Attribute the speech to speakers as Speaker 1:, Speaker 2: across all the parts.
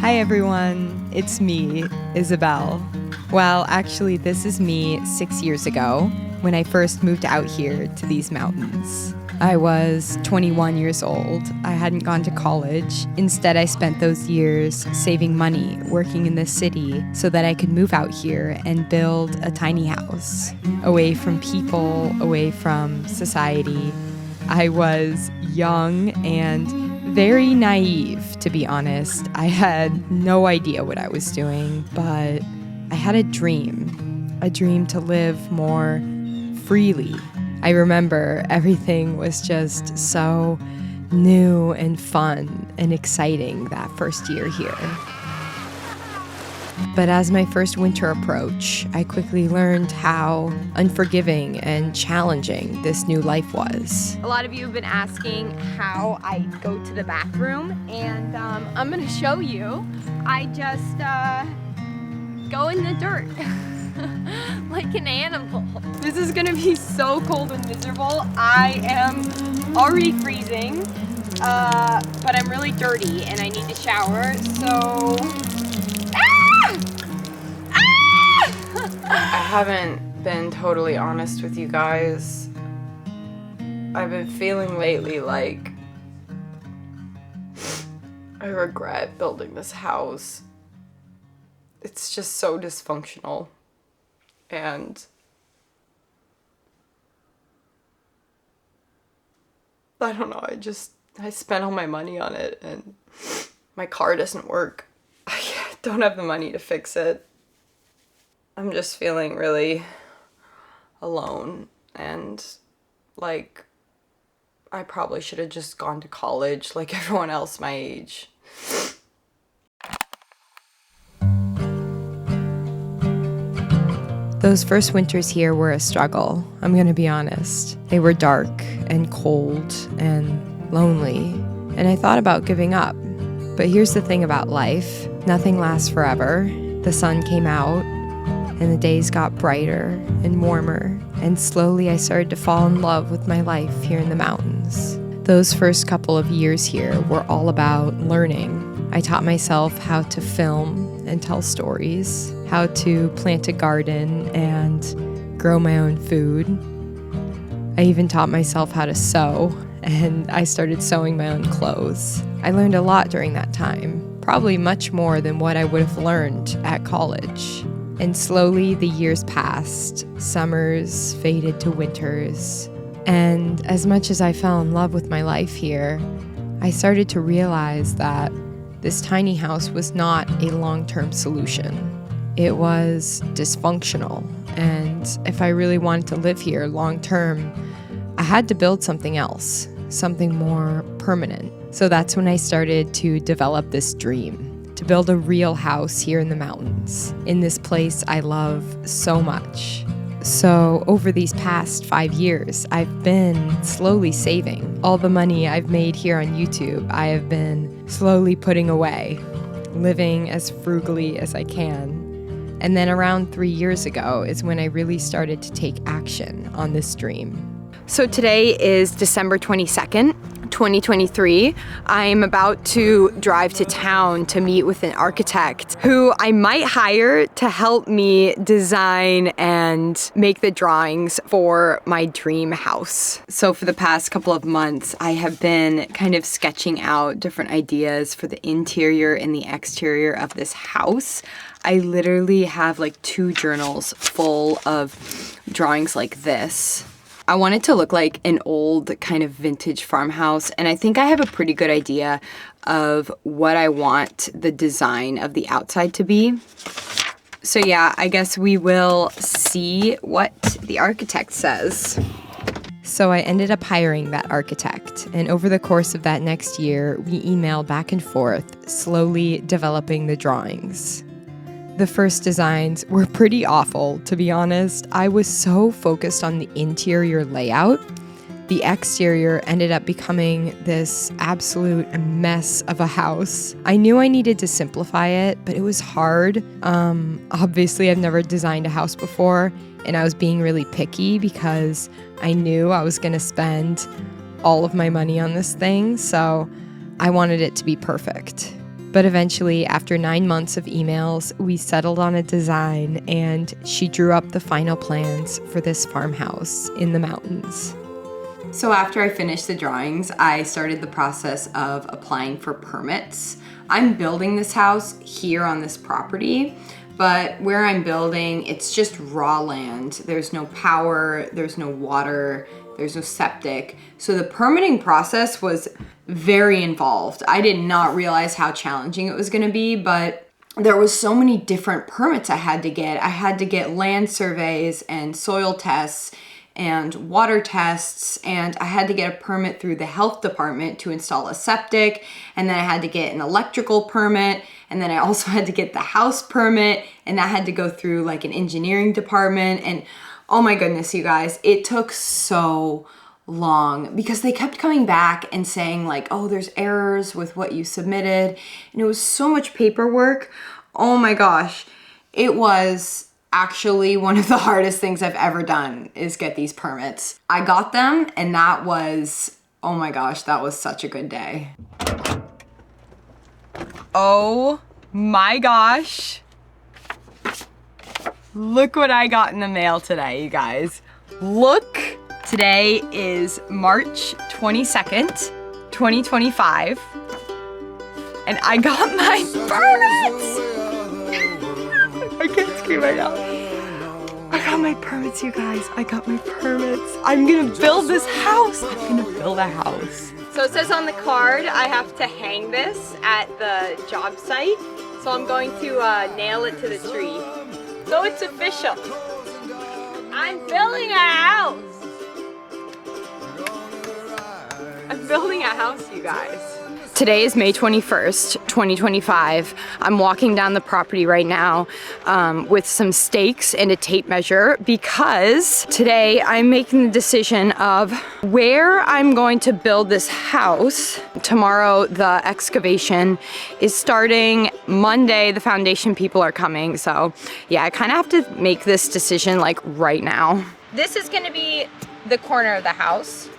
Speaker 1: Hi everyone, it's me, Isabel. Well, actually, this is me 6 years ago when I first moved out here to these mountains. I was 21 years old. I hadn't gone to college. Instead, I spent those years saving money, working in the city so that I could move out here and build a tiny house, away from people, away from society. I was young and very naive, to be honest. I had no idea what I was doing, but I had a dream to live more freely. I remember everything was just so new and fun and exciting that first year here. But as my first winter approached, I quickly learned how unforgiving and challenging this new life was.
Speaker 2: A lot of you have been asking how I go to the bathroom, and I'm gonna show you. I just go in the dirt like an animal. This is gonna be so cold and miserable. I am already freezing, but I'm really dirty and I need to shower, so...
Speaker 3: I haven't been totally honest with you guys. I've been feeling lately like I regret building this house. It's just so dysfunctional. And I don't know, I spent all my money on it and my car doesn't work. I don't have the money to fix it. I'm just feeling really alone and like I probably should have just gone to college like everyone else my age.
Speaker 1: Those first winters here were a struggle, I'm gonna be honest. They were dark and cold and lonely, and I thought about giving up. But here's the thing about life, nothing lasts forever. The sun came out, and the days got brighter and warmer, and slowly I started to fall in love with my life here in the mountains. Those first couple of years here were all about learning. I taught myself how to film and tell stories, how to plant a garden and grow my own food. I even taught myself how to sew, and I started sewing my own clothes. I learned a lot during that time, probably much more than what I would have learned at college. And slowly the years passed, summers faded to winters, and as much as I fell in love with my life here, I started to realize that this tiny house was not a long-term solution. It was dysfunctional, and if I really wanted to live here long-term, I had to build something else, something more permanent. So that's when I started to develop this dream, to build a real house here in the mountains, in this place I love so much. So over these past 5 years, I've been slowly saving. All the money I've made here on YouTube, I have been slowly putting away, living as frugally as I can. And then around 3 years ago is when I really started to take action on this dream.
Speaker 2: So today is December 22nd, 2023. I'm about to drive to town to meet with an architect who I might hire to help me design and make the drawings for my dream house. So for the past couple of months, I have been kind of sketching out different ideas for the interior and the exterior of this house. I literally have like 2 journals full of drawings like this. I want it to look like an old kind of vintage farmhouse, and I think I have a pretty good idea of what I want the design of the outside to be. So yeah, I guess we will see what the architect says.
Speaker 1: So I ended up hiring that architect, and over the course of that next year, we emailed back and forth, slowly developing the drawings. The first designs were pretty awful, to be honest. I was so focused on the interior layout. The exterior ended up becoming this absolute mess of a house. I knew I needed to simplify it, but it was hard. Obviously, I've never designed a house before, and I was being really picky because I knew I was going to spend all of my money on this thing, so I wanted it to be perfect. But eventually, after 9 months of emails, we settled on a design and she drew up the final plans for this farmhouse in the mountains.
Speaker 2: So after I finished the drawings, I started the process of applying for permits. I'm building this house here on this property, but where I'm building, it's just raw land. There's no power, there's no water, there's no septic. So the permitting process was very involved. I did not realize how challenging it was gonna be, but there was so many different permits I had to get. I had to get land surveys and soil tests and water tests, and I had to get a permit through the health department to install a septic, and then I had to get an electrical permit, and then I also had to get the house permit, and that had to go through like an engineering department, and oh my goodness, you guys, it took so long because they kept coming back and saying like, oh, there's errors with what you submitted, and it was so much paperwork. Oh my gosh, it was actually one of the hardest things I've ever done is get these permits. I got them, and that was, oh my gosh, that was such a good day. Oh my gosh. Look what I got in the mail today, you guys. Look, today is March 22nd, 2025, and I got my permits! I can't scream right now. I got my permits, you guys. I got my permits. I'm gonna build this house. I'm gonna build a house. So it says on the card I have to hang this at the job site. So I'm going to nail it to the tree. So it's official. I'm building a house. I'm building a house, you guys. Today is May 21st, 2025. I'm walking down the property right now with some stakes and a tape measure because today I'm making the decision of where I'm going to build this house. Tomorrow the excavation is starting. Monday the foundation people are coming. So yeah, I kind of have to make this decision like right now. This is gonna be the corner of the house.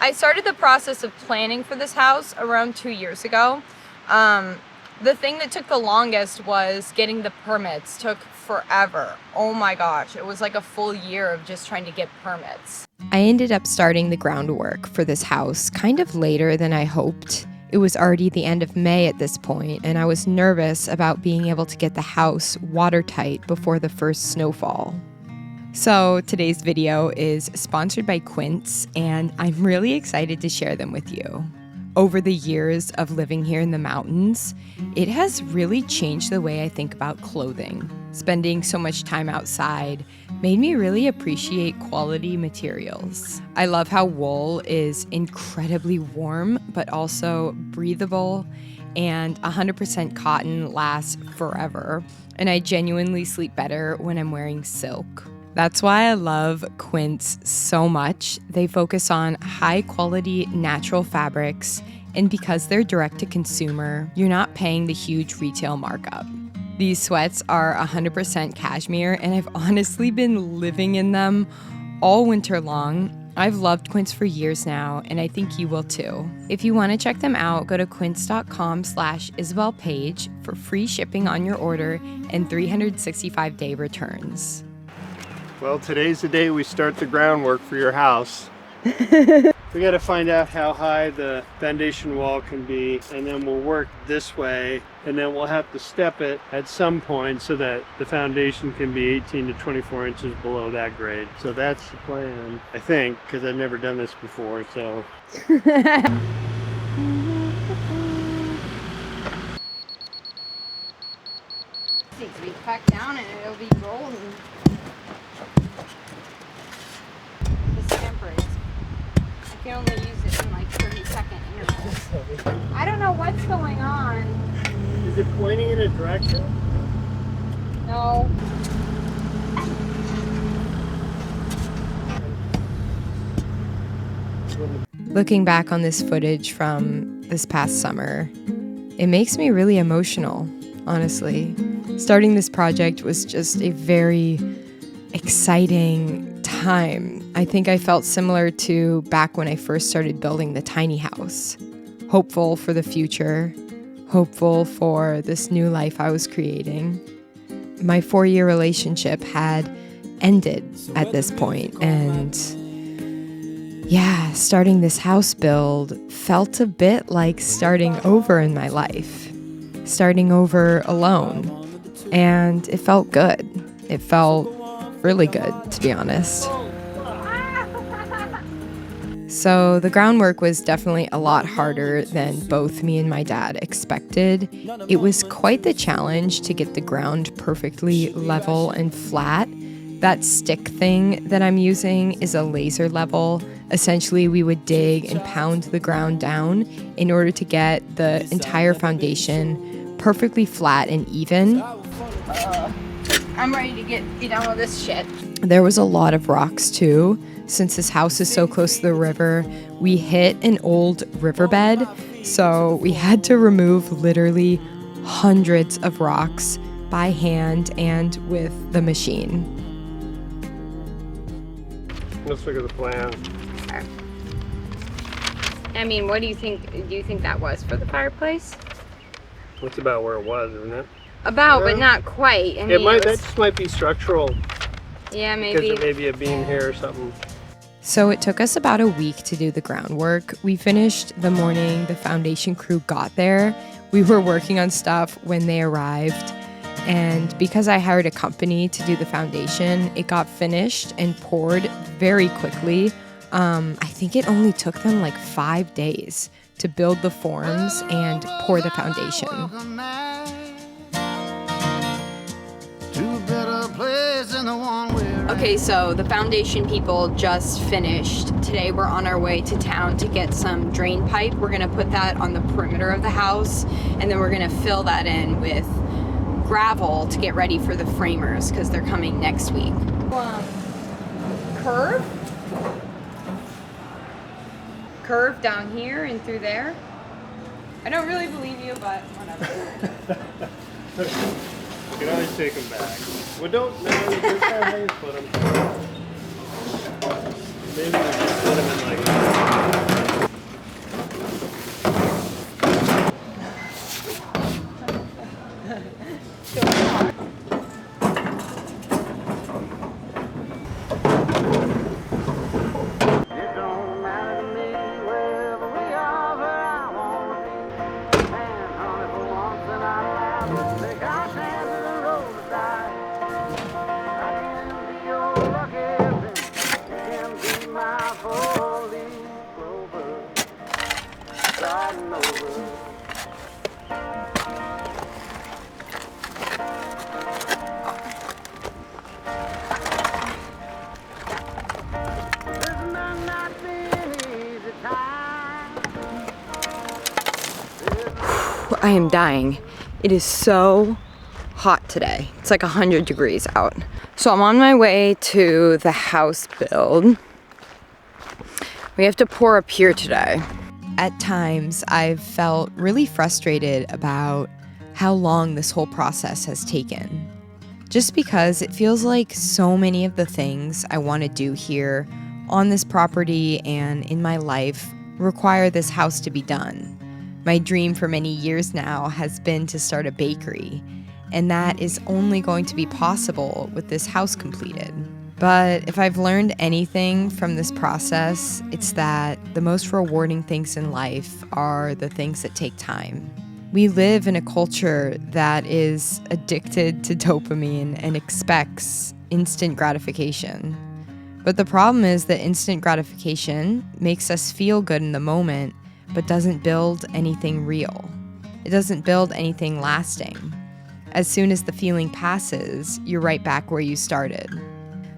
Speaker 2: I started the process of planning for this house around 2 years ago. The thing that took the longest was getting the permits. Took forever. Oh my gosh, it was like a full year of just trying to get permits.
Speaker 1: I ended up starting the groundwork for this house kind of later than I hoped. It was already the end of May at this point, and I was nervous about being able to get the house watertight before the first snowfall. So today's video is sponsored by Quince, and I'm really excited to share them with you. Over the years of living here in the mountains, it has really changed the way I think about clothing. Spending so much time outside made me really appreciate quality materials. I love how wool is incredibly warm, but also breathable, and 100% cotton lasts forever. And I genuinely sleep better when I'm wearing silk. That's why I love Quince so much. They focus on high quality natural fabrics, and because they're direct to consumer, you're not paying the huge retail markup. These sweats are 100% cashmere, and I've honestly been living in them all winter long. I've loved Quince for years now, and I think you will too. If you want to check them out, go to quince.com/IsabelPage for free shipping on your order and 365-day returns.
Speaker 4: Well, today's the day we start the groundwork for your house. We got to find out how high the foundation wall can be, and then we'll work this way, and then we'll have to step it at some point so that the foundation can be 18 to 24 inches below that grade. So that's the plan, I think, because I've never done this before, so.
Speaker 2: Needs to be packed down and it'll be golden. I can only use it in like 30-second intervals. I don't know what's going on.
Speaker 4: Is it pointing in a direction?
Speaker 2: No.
Speaker 1: Looking back on this footage from this past summer, it makes me really emotional, honestly. Starting this project was just a very exciting time. I think I felt similar to back when I first started building the tiny house. hopeful for the future, hopeful for this new life I was creating. My 4-year relationship had ended at this point, and yeah, starting this house build felt a bit like starting over in my life, starting over alone, and it felt good. It felt really good, to be honest. So the groundwork was definitely a lot harder than both me and my dad expected. It was quite the challenge to get the ground perfectly level and flat. That stick thing that I'm using is a laser level. Essentially, we would dig and pound the ground down in order to get the entire foundation perfectly flat and even.
Speaker 2: I'm ready to get on with this shit.
Speaker 1: There was a lot of rocks too. Since this house is so close to the river, we hit an old riverbed, so we had to remove literally hundreds of rocks by hand and with the machine.
Speaker 4: Let's look at the plan.
Speaker 2: I mean, what do you think? Do you think that was for the fireplace?
Speaker 4: That's about where it was, isn't it?
Speaker 2: About, but not quite. I mean,
Speaker 4: That just might be structural.
Speaker 2: Yeah,
Speaker 4: Because
Speaker 2: maybe.
Speaker 4: there may be a beam here or something.
Speaker 1: So it took us about a week to do the groundwork. We finished the morning the foundation crew got there. We were working on stuff when they arrived. And because I hired a company to do the foundation, it got finished and poured very quickly. I think it only took them like 5 days to build the forms and pour the foundation.
Speaker 2: Okay, so the foundation people just finished. Today we're on our way to town to get some drain pipe. We're gonna put that on the perimeter of the house, and then we're gonna fill that in with gravel to get ready for the framers because they're coming next week. Curve down here and through there. I don't really believe you, but whatever.
Speaker 4: You can always take them back. Well, don't, no, that's not how you put them. Maybe we just put them in like that.
Speaker 2: I am dying. It is so hot today. It's like 100 degrees out. So I'm on my way to the house build. We have to pour up here today.
Speaker 1: At times, I've felt really frustrated about how long this whole process has taken. Just because it feels like so many of the things I want to do here on this property and in my life require this house to be done. My dream for many years now has been to start a bakery, and that is only going to be possible with this house completed. But if I've learned anything from this process, it's that the most rewarding things in life are the things that take time. We live in a culture that is addicted to dopamine and expects instant gratification. But the problem is that instant gratification makes us feel good in the moment, but doesn't build anything real. It doesn't build anything lasting. As soon as the feeling passes, you're right back where you started.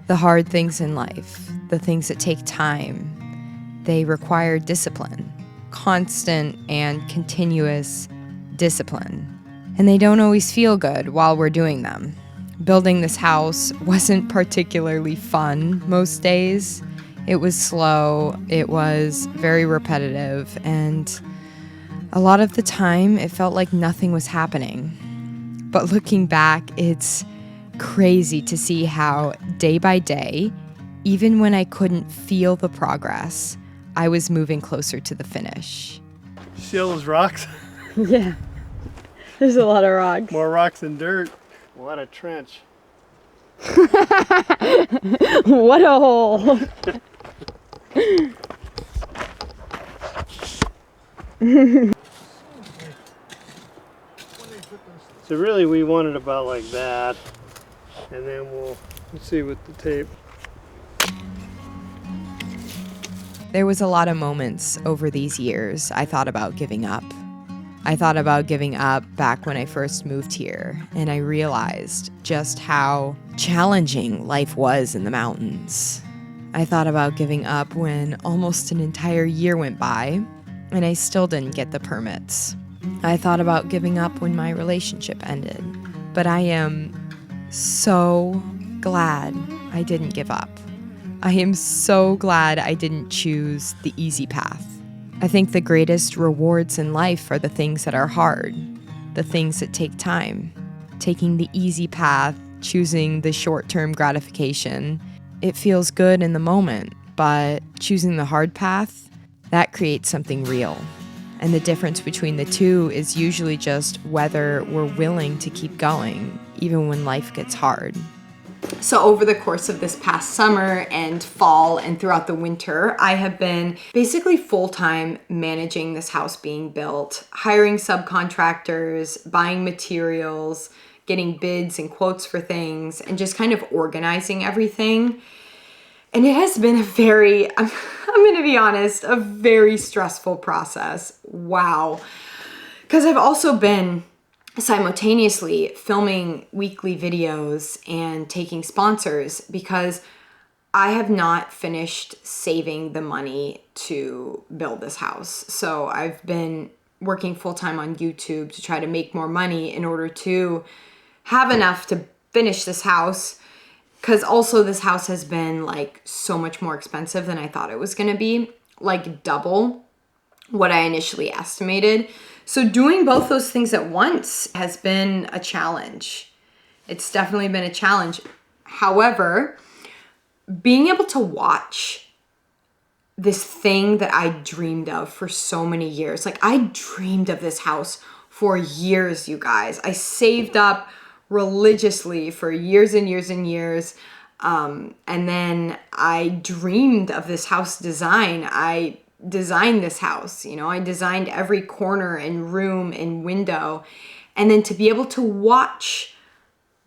Speaker 1: The hard things in life, the things that take time, they require discipline, constant and continuous discipline. And they don't always feel good while we're doing them. Building this house wasn't particularly fun most days. It was slow, it was very repetitive, and a lot of the time it felt like nothing was happening. But looking back, it's crazy to see how day by day, even when I couldn't feel the progress, I was moving closer to the finish.
Speaker 4: See all those rocks?
Speaker 2: Yeah, there's a lot of rocks.
Speaker 4: More rocks than dirt. What a trench.
Speaker 2: What a hole.
Speaker 4: So really we want it about like that. And then let's see with the tape.
Speaker 1: There was a lot of moments over these years I thought about giving up. I thought about giving up back when I first moved here, and I realized just how challenging life was in the mountains. I thought about giving up when almost an entire year went by, and I still didn't get the permits. I thought about giving up when my relationship ended, but I am so glad I didn't give up. I am so glad I didn't choose the easy path. I think the greatest rewards in life are the things that are hard, the things that take time. Taking the easy path, choosing the short-term gratification, it feels good in the moment, but choosing the hard path, that creates something real. And the difference between the two is usually just whether we're willing to keep going, even when life gets hard.
Speaker 2: So over the course of this past summer and fall and throughout the winter, I have been basically full-time managing this house being built, hiring subcontractors, buying materials, getting bids and quotes for things, and just kind of organizing everything. And it has been I'm going to be honest, a very stressful process. Wow. Because I've also been simultaneously filming weekly videos and taking sponsors because I have not finished saving the money to build this house. So I've been working full-time on YouTube to try to make more money in order to have enough to finish this house, because also this house has been like so much more expensive than I thought it was going to be, like double what I initially estimated. So doing both those things at once has been a challenge. It's definitely been a challenge. However, being able to watch this thing that I dreamed of for so many years, like I dreamed of this house for years, you guys. I saved up religiously for years and years and years. And then I dreamed of this house design. I designed this house, I designed every corner and room and window. And then to be able to watch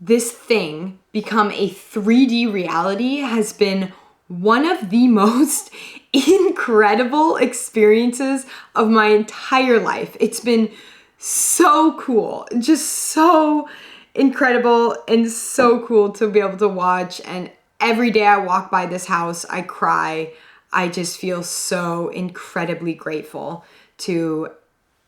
Speaker 2: this thing become a 3D reality has been one of the most incredible experiences of my entire life. It's been so cool, just so incredible and so cool to be able to watch. And every day I walk by this house, I cry. I just feel so incredibly grateful to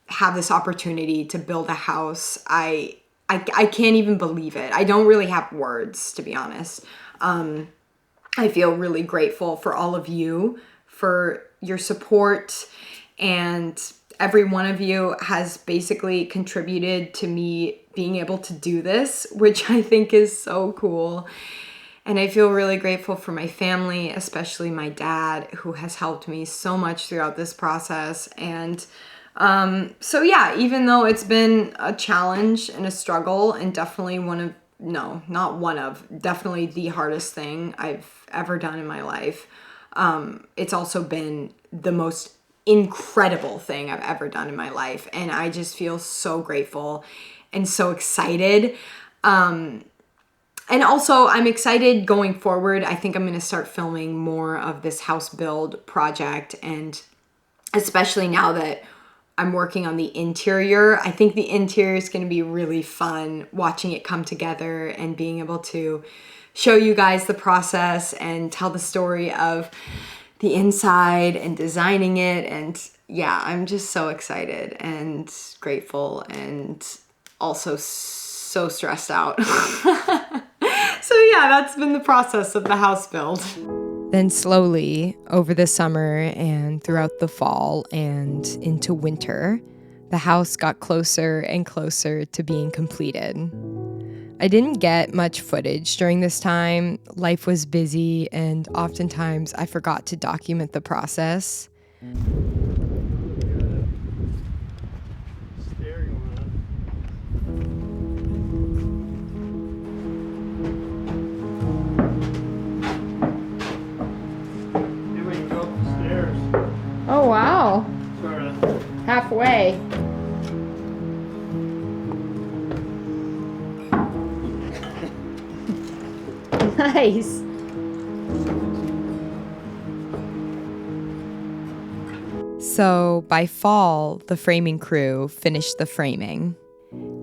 Speaker 2: have this opportunity to build a house. I can't even believe it. I don't really have words, to be honest. I feel really grateful for all of you, for your support, and every one of you has basically contributed to me being able to do this, which I think is so cool. And I feel really grateful for my family, especially my dad, who has helped me so much throughout this process. And so yeah, even though it's been a challenge and a struggle, and definitely definitely the hardest thing I've ever done in my life, it's also been the most incredible thing I've ever done in my life. And I just feel so grateful and so excited. And also, I'm excited going forward. I think I'm going to start filming more of this house build project. And especially now that I'm working on the interior, I think the interior is going to be really fun, watching it come together and being able to show you guys the process and tell the story of the inside and designing it. And yeah, I'm just so excited and grateful and also so stressed out. So yeah, that's been the process of the house build.
Speaker 1: Then slowly, over the summer and throughout the fall and into winter, the house got closer and closer to being completed. I didn't get much footage during this time. Life was busy, and oftentimes I forgot to document the process.
Speaker 4: stairs.
Speaker 1: Oh, wow.
Speaker 4: Sort of.
Speaker 1: Halfway. Nice. So by fall, the framing crew finished the framing.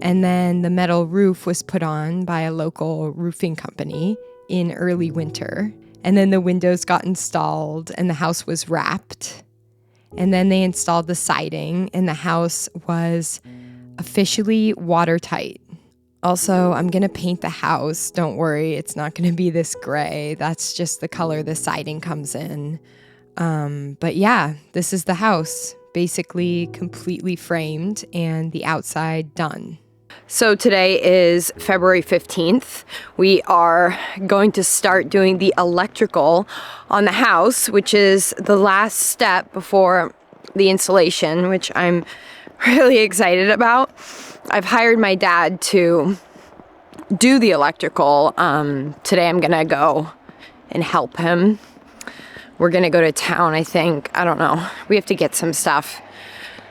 Speaker 1: And then the metal roof was put on by a local roofing company in early winter. And then the windows got installed and the house was wrapped. And then they installed the siding and the house was officially watertight. Also, I'm going to paint the house. Don't worry, it's not going to be this gray. That's just the color the siding comes in. But yeah, this is the house, basically completely framed and the outside done.
Speaker 2: So today is February 15th. We are going to start doing the electrical on the house, which is the last step before the installation, which I'm really excited about. I've hired my dad to do the electrical. Today I'm gonna go and help him. We're gonna go to town, I think. I don't know. We have to get some stuff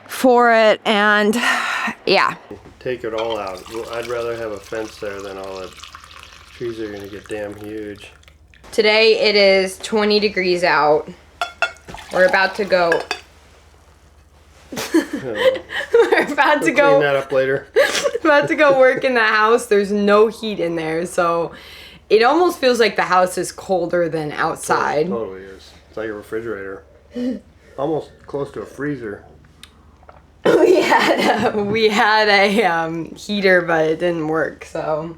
Speaker 2: for it, and yeah.
Speaker 4: Take it all out. Well, I'd rather have a fence there than all the trees are gonna get damn huge.
Speaker 2: Today it is 20 degrees out. We're about to go. We're about to go.
Speaker 4: Clean that up later.
Speaker 2: About to go work in the house. There's no heat in there, so it almost feels like the house is colder than outside.
Speaker 4: It totally is. It's like a refrigerator. Almost close to a freezer.
Speaker 2: We had a heater, but it didn't work, so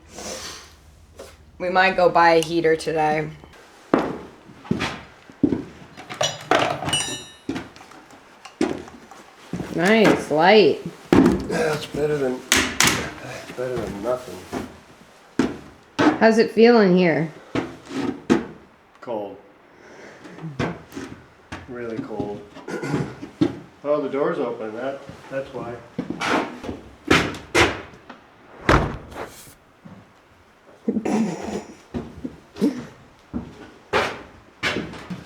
Speaker 2: we might go buy a heater today.
Speaker 1: Nice, light.
Speaker 4: That's better than nothing.
Speaker 1: How's it feeling here?
Speaker 4: Cold. Really cold. Oh, the door's open. That's why.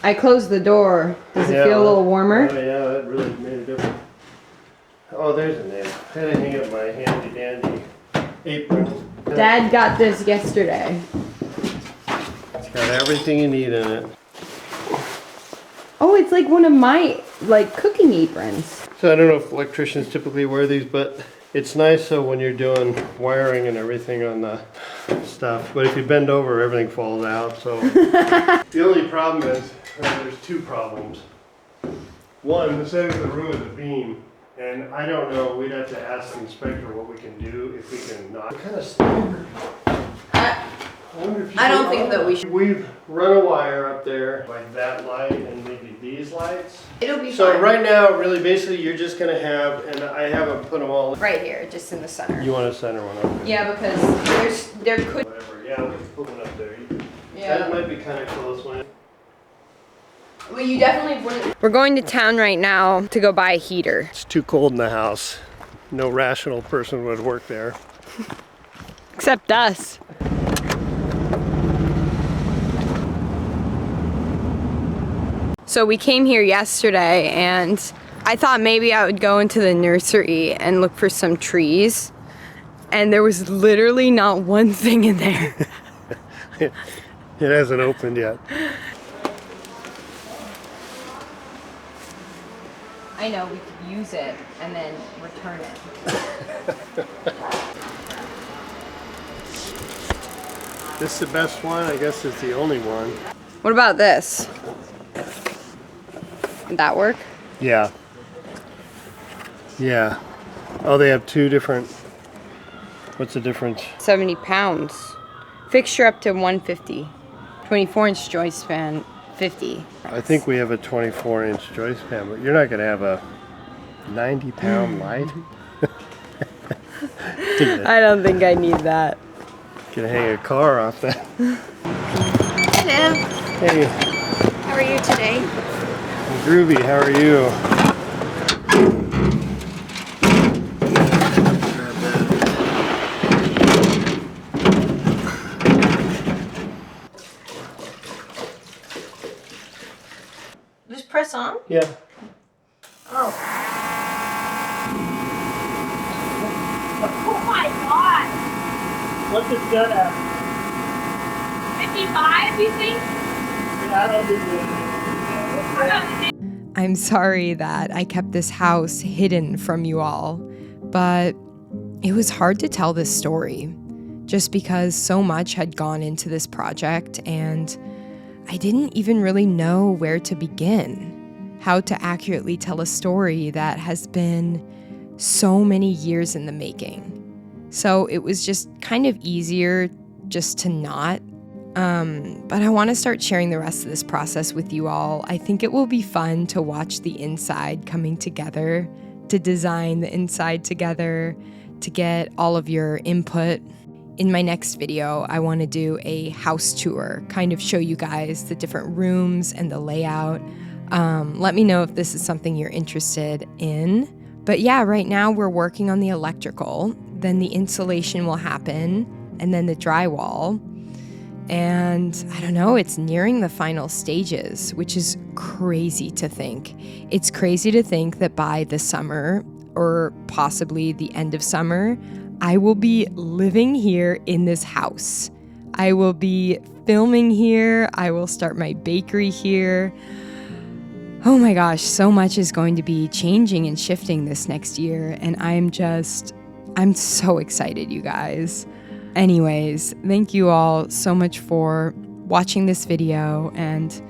Speaker 1: I closed the door. Does it feel a little warmer?
Speaker 4: Oh yeah, that really made a difference. Oh, there's a nail. I had to hang up my handy dandy apron.
Speaker 1: Dad got this yesterday.
Speaker 4: It's got everything you need in it.
Speaker 1: Oh, it's like one of my cooking aprons.
Speaker 4: So I don't know if electricians typically wear these, but it's nice so when you're doing wiring and everything on the stuff. But if you bend over, everything falls out. So the only problem is there's two problems. One, the setting of the room is a beam. And I don't know, we'd have to ask the inspector what we can do if we can not. What kind of standard?
Speaker 2: I don't think that we should.
Speaker 4: We've run a wire up there, like that light and maybe these lights.
Speaker 2: It'll be
Speaker 4: So
Speaker 2: fine.
Speaker 4: right now, really, basically, you're just gonna have, and I haven't put them all.
Speaker 2: Right here, just in the center.
Speaker 4: You want a center one up there?
Speaker 2: Yeah, because there could.
Speaker 4: Whatever. Yeah, we can put one up there.
Speaker 2: Yeah.
Speaker 4: That might be kind of close one.
Speaker 2: Well, you definitely wouldn't. We're going to town right now to go buy a heater.
Speaker 4: It's too cold in the house. No rational person would work there.
Speaker 2: Except us. So we came here yesterday and I thought maybe I would go into the nursery and look for some trees. And there was literally not one thing in there.
Speaker 4: It hasn't opened yet.
Speaker 2: I know, we could use it and then return it.
Speaker 4: This is the best one. I guess it's the only one.
Speaker 2: What about this? Would that work?
Speaker 4: Yeah. Yeah. Oh, they have two different. What's the difference?
Speaker 2: 70 pounds. Fixture up to 150. 24-inch joist span, 50.
Speaker 4: I think we have a 24-inch joist pan, but you're not going to have a 90-pound light.
Speaker 2: I don't think I need that.
Speaker 4: Gonna hang a car off that.
Speaker 5: Hello,
Speaker 4: Hey,
Speaker 5: how are you today?
Speaker 4: I'm groovy. How are you? Grab that.
Speaker 5: Just press on.
Speaker 4: Yeah.
Speaker 5: Oh my god!
Speaker 4: What's it set at?
Speaker 5: 55, you think?
Speaker 4: Yeah, I don't think
Speaker 1: I'm sorry that I kept this house hidden from you all, but it was hard to tell this story just because so much had gone into this project and I didn't even really know where to begin, how to accurately tell a story that has been so many years in the making. So it was just kind of easier just to not. But I want to start sharing the rest of this process with you all. I think it will be fun to watch the inside coming together, to design the inside together, to get all of your input. In my next video, I want to do a house tour, kind of show you guys the different rooms and the layout. Let me know if this is something you're interested in. But yeah, right now we're working on the electrical, then the insulation will happen, and then the drywall. And I don't know, it's nearing the final stages, which is crazy to think. It's crazy to think that by the summer, or possibly the end of summer, I will be living here in this house. I will be filming here. I will start my bakery here. Oh my gosh, so much is going to be changing and shifting this next year. And I'm so excited, you guys. Anyways, thank you all so much for watching this video, and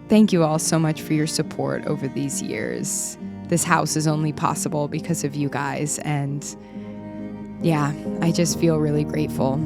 Speaker 1: thank you all so much for your support over these years. This house is only possible because of you guys, and yeah, I just feel really grateful.